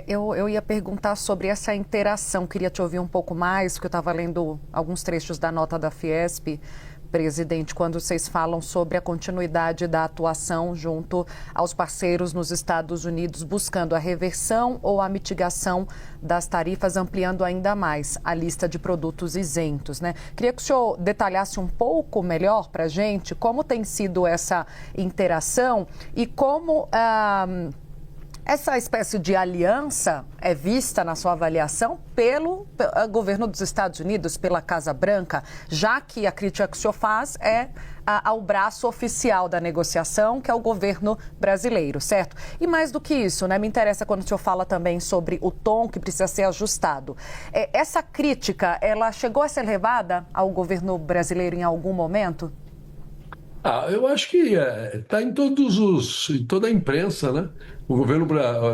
Eu ia perguntar sobre essa interação, queria te ouvir um pouco mais, porque eu estava lendo alguns trechos da nota da Fiesp, presidente, quando vocês falam sobre a continuidade da atuação junto aos parceiros nos Estados Unidos, buscando a reversão ou a mitigação das tarifas, ampliando ainda mais a lista de produtos isentos, né? Queria que o senhor detalhasse um pouco melhor para a gente como tem sido essa interação e como essa espécie de aliança é vista, na sua avaliação, pelo governo dos Estados Unidos, pela Casa Branca, já que a crítica que o senhor faz é ao braço oficial da negociação, que é o governo brasileiro, certo? E mais do que isso, né, me interessa quando o senhor fala também sobre o tom que precisa ser ajustado. Essa crítica, ela chegou a ser levada ao governo brasileiro em algum momento? Eu acho que está em toda a imprensa, né? O governo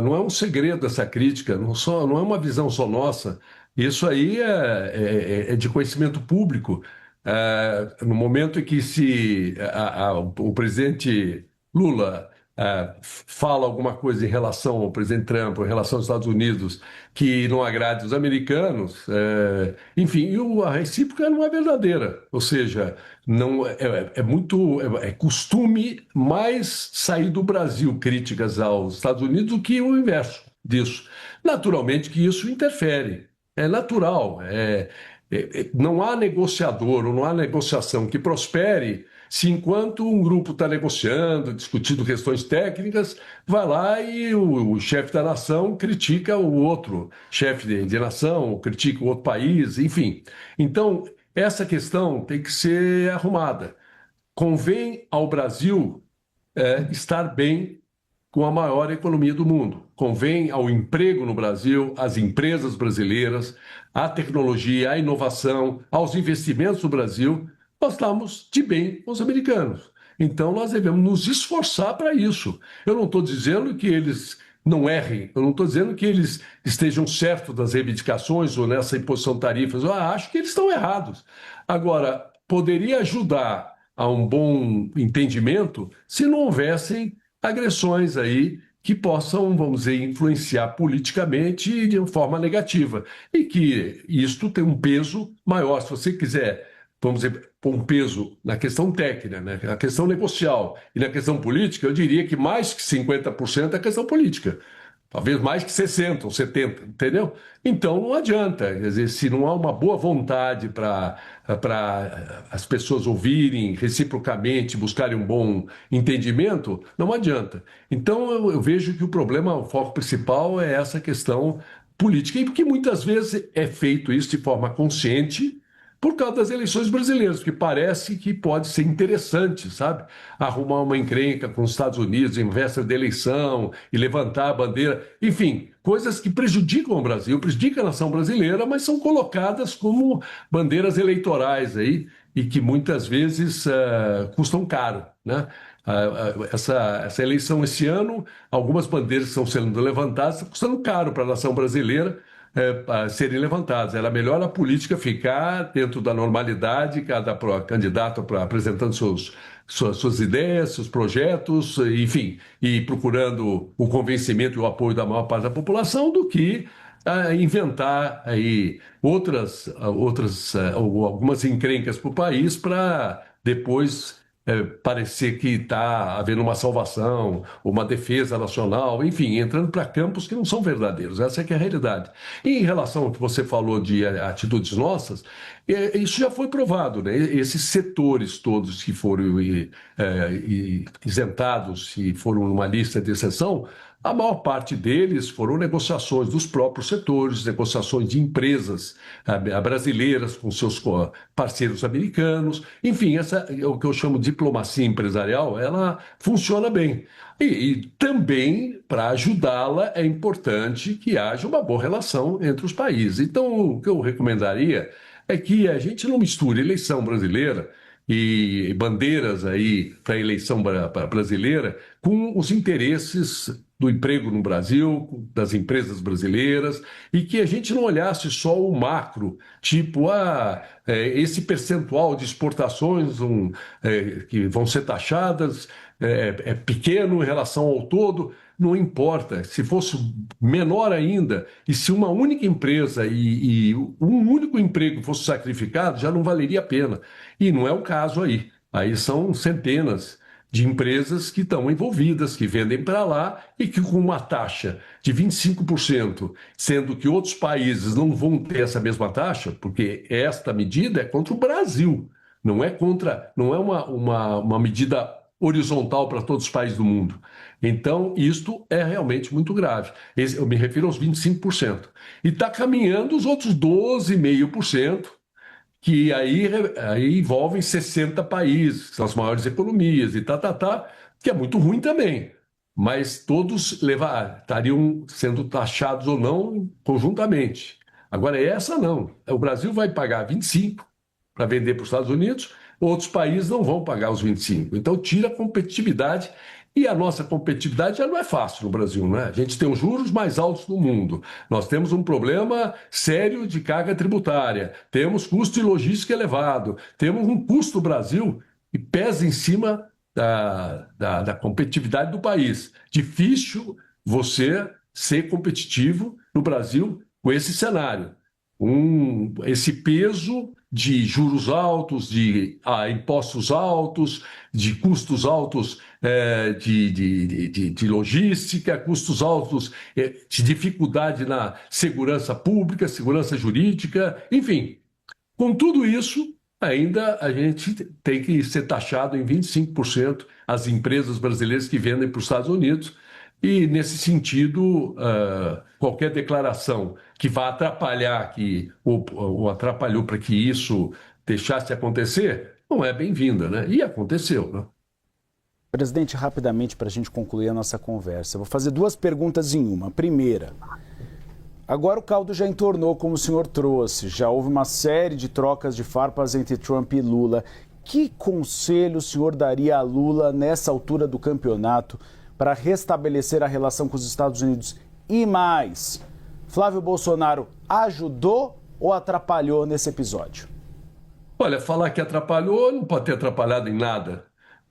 não é um segredo essa crítica, não é uma visão só nossa. Isso aí é de conhecimento público. No momento em que o presidente Lula fala alguma coisa em relação ao presidente Trump, em relação aos Estados Unidos, que não agrade os americanos, enfim, a recíproca não é verdadeira. Ou seja, não é costume mais sair do Brasil críticas aos Estados Unidos do que o inverso disso. Naturalmente que isso interfere. É natural. Não há negociador ou não há negociação que prospere se enquanto um grupo está negociando, discutindo questões técnicas, vai lá e o chefe da nação critica o outro chefe de nação, critica o outro país, enfim. Então, essa questão tem que ser arrumada. Convém ao Brasil estar bem com a maior economia do mundo. Convém ao emprego no Brasil, às empresas brasileiras, à tecnologia, à inovação, aos investimentos no Brasil. Nós estamos de bem com os americanos. Então, nós devemos nos esforçar para isso. Eu não estou dizendo que eles não errem, eu não estou dizendo que eles estejam certos das reivindicações ou nessa imposição de tarifas. Eu acho que eles estão errados. Agora, poderia ajudar a um bom entendimento se não houvessem agressões aí que possam, vamos dizer, influenciar politicamente de uma forma negativa. E que isto tem um peso maior. Se você quiser, vamos dizer, pôr um peso na questão técnica, né? Na questão negocial e na questão política, eu diria que mais que 50% é questão política. Talvez mais que 60% ou 70%, entendeu? Então não adianta, quer dizer, se não há uma boa vontade para as pessoas ouvirem reciprocamente, buscarem um bom entendimento, não adianta. Então eu vejo que o problema, o foco principal é essa questão política, e porque muitas vezes é feito isso de forma consciente, por causa das eleições brasileiras, porque parece que pode ser interessante, sabe? Arrumar uma encrenca com os Estados Unidos em véspera de eleição e levantar a bandeira. Enfim, coisas que prejudicam o Brasil, prejudicam a nação brasileira, mas são colocadas como bandeiras eleitorais aí e que muitas vezes custam caro, né? Essa eleição esse ano, algumas bandeiras que estão sendo levantadas estão custando caro para a nação brasileira, a serem levantadas. Era melhor a política ficar dentro da normalidade, cada candidato apresentando suas ideias, seus projetos, enfim, e procurando o convencimento e o apoio da maior parte da população, do que inventar aí algumas encrencas para o país para depois parecer que está havendo uma salvação, uma defesa nacional, enfim, entrando para campos que não são verdadeiros. Essa é que é a realidade. E em relação ao que você falou de atitudes nossas, isso já foi provado, né? Esses setores todos que foram isentados e foram numa lista de exceção, a maior parte deles foram negociações dos próprios setores, negociações de empresas brasileiras com seus parceiros americanos. Enfim, essa é o que eu chamo de diplomacia empresarial, ela funciona bem. E também, para ajudá-la, é importante que haja uma boa relação entre os países. Então, o que eu recomendaria é que a gente não misture eleição brasileira e bandeiras aí para a eleição brasileira com os interesses do emprego no Brasil, das empresas brasileiras, e que a gente não olhasse só o macro, tipo, esse percentual de exportações que vão ser taxadas é pequeno em relação ao todo. Não importa. Se fosse menor ainda, e se uma única empresa e um único emprego fosse sacrificado, já não valeria a pena. E não é o caso aí. Aí são centenas de empresas que estão envolvidas, que vendem para lá e que com uma taxa de 25%, sendo que outros países não vão ter essa mesma taxa, porque esta medida é contra o Brasil, não é uma medida horizontal para todos os países do mundo. Então, isto é realmente muito grave. Eu me refiro aos 25%. E está caminhando os outros 12,5%, que aí envolvem 60 países, que são as maiores economias, e que é muito ruim também. Mas todos estariam sendo taxados ou não conjuntamente. Agora, essa não. O Brasil vai pagar 25 para vender para os Estados Unidos, outros países não vão pagar os 25. Então, tira a competitividade. E a nossa competitividade já não é fácil no Brasil, né? A gente tem os juros mais altos do mundo, nós temos um problema sério de carga tributária, temos custo de logística elevado, temos um custo do Brasil que pesa em cima da competitividade do país. Difícil você ser competitivo no Brasil com esse cenário. Esse peso de juros altos, de impostos altos, de custos altos de logística, custos altos de dificuldade na segurança pública, segurança jurídica, enfim. Com tudo isso, ainda a gente tem que ser taxado em 25% as empresas brasileiras que vendem para os Estados Unidos. E, nesse sentido, qualquer declaração que vá atrapalhar, ou atrapalhou para que isso deixasse de acontecer, não é bem-vinda, né? E aconteceu, né? Presidente, rapidamente, para a gente concluir a nossa conversa, eu vou fazer duas perguntas em uma. Primeira, agora o caldo já entornou, como o senhor trouxe, já houve uma série de trocas de farpas entre Trump e Lula. Que conselho o senhor daria a Lula nessa altura do campeonato para restabelecer a relação com os Estados Unidos? E mais, Flávio Bolsonaro ajudou ou atrapalhou nesse episódio? Olha, falar que atrapalhou não pode ter atrapalhado em nada.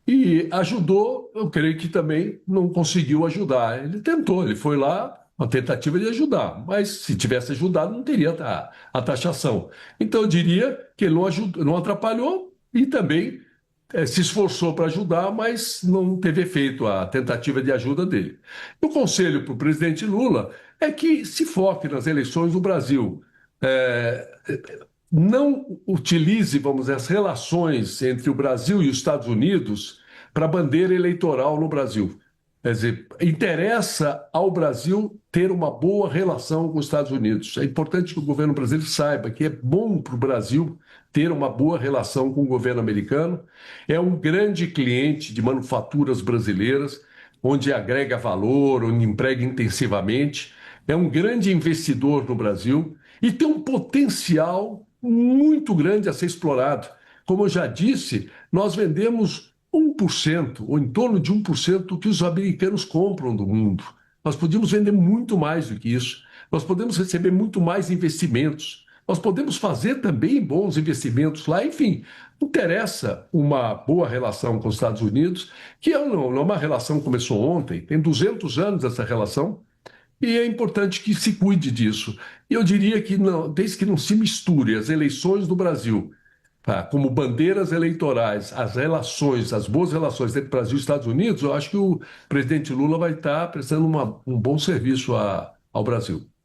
E ajudou, eu creio que também não conseguiu ajudar. Ele tentou, ele foi lá, uma tentativa de ajudar, mas se tivesse ajudado não teria a taxação. Então eu diria que ele não atrapalhou e também se esforçou para ajudar, mas não teve efeito a tentativa de ajuda dele. O conselho para o presidente Lula é que se foque nas eleições do Brasil. Não utilize, vamos dizer, as relações entre o Brasil e os Estados Unidos para bandeira eleitoral no Brasil. Quer dizer, interessa ao Brasil ter uma boa relação com os Estados Unidos. É importante que o governo brasileiro saiba que é bom para o Brasil ter uma boa relação com o governo americano. É um grande cliente de manufaturas brasileiras, onde agrega valor, onde emprega intensivamente. É um grande investidor no Brasil e tem um potencial muito grande a ser explorado. Como eu já disse, nós vendemos 1%, ou em torno de 1% do que os americanos compram do mundo. Nós podíamos vender muito mais do que isso. Nós podemos receber muito mais investimentos. Nós podemos fazer também bons investimentos lá. Enfim, interessa uma boa relação com os Estados Unidos, que não é uma relação que começou ontem, tem 200 anos essa relação. E é importante que se cuide disso. E eu diria que, desde que não se misture as eleições do Brasil, como bandeiras eleitorais, as boas relações entre Brasil e Estados Unidos, eu acho que o presidente Lula vai estar prestando um bom serviço ao Brasil.